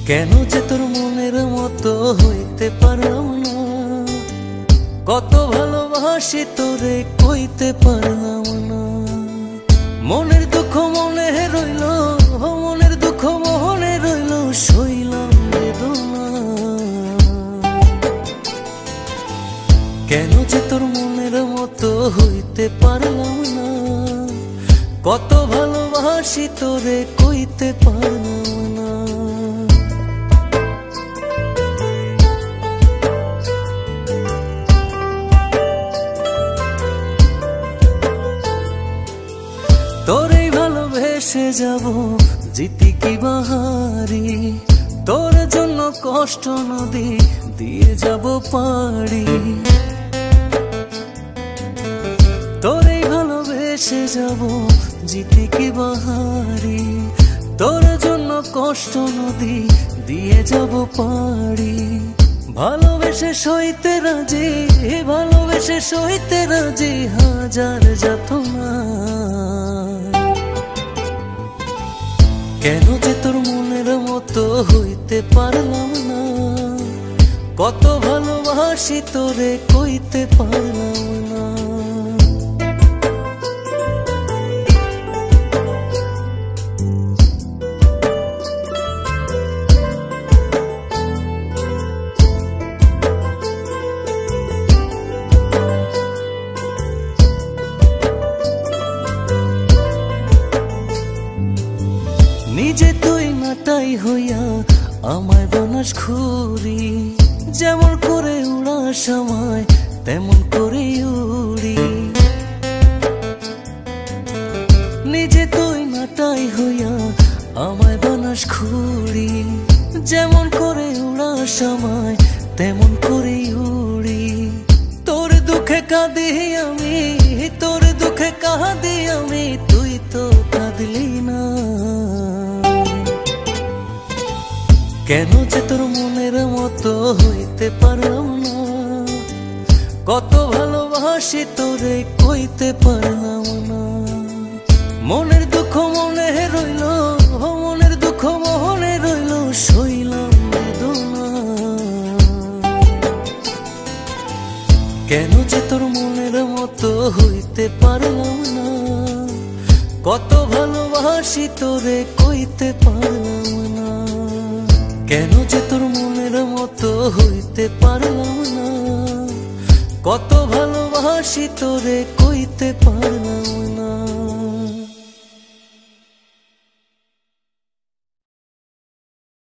কেন যে তোর মনের মতো হইতে পারলাম না, কত ভালোবাসি তোরে কইতে পারলাম না। মনের দুঃখ মনে রইল, মনের দুঃখ মনে রইল, সইলাম বেদনা। কেন যে তোর মনের মতো হইতে পারলাম না, কত ভালোবাসি তোরে কইতে পারলাম না। তোরে ভালোবেসে যাব জিতি কি বাহারি, তোর জন্য কষ্ট নদী দিয়ে যাব পাড়ি। তোরে ভালোবেসে যাব জিতি কি বাহারি, তোর জন্য কষ্ট নদী দিয়ে যাব পাড়ি। ভালোবেসে সইতে রাজি, ভালোবেসে সইতে রাজি হাজার যাতনা। কেন যে তোর মনের মতো হইতে পারলাম না, কত ভালোবাসি তোরে কইতে পারলাম না। নিজে তুই নাটাই হইয়া আমায় বানাস খুরি, যেমন করে উড়াস আমায় তেমন করে উড়ি। নিজে তুই নাটাই হইয়া আমায় বানাস খুরি, যেমন করে উড়াস আমায় তেমন করে উড়ি। তোর দুঃখে কাঁদি আমি, তোর দুঃখে কাঁদি আমি, তুই তো কাঁদলি না। কেন যে তোর মনের মতো হইতে পারলাম না, কত ভালোবাসি তোরে কইতে পারলাম না। মনের দুঃখ মনে রইল, মনের দুঃখ মনে রইল, সইলাম বেদনা। কেন যে তোর মনের মতো হইতে পারলাম না, কত ভালোবাসি তোরে কইতে পারলাম না। কেন যে তোর মনের মতো হইতে পারলাম না, কত ভালোবাসি তোরে কইতে পারলাম না।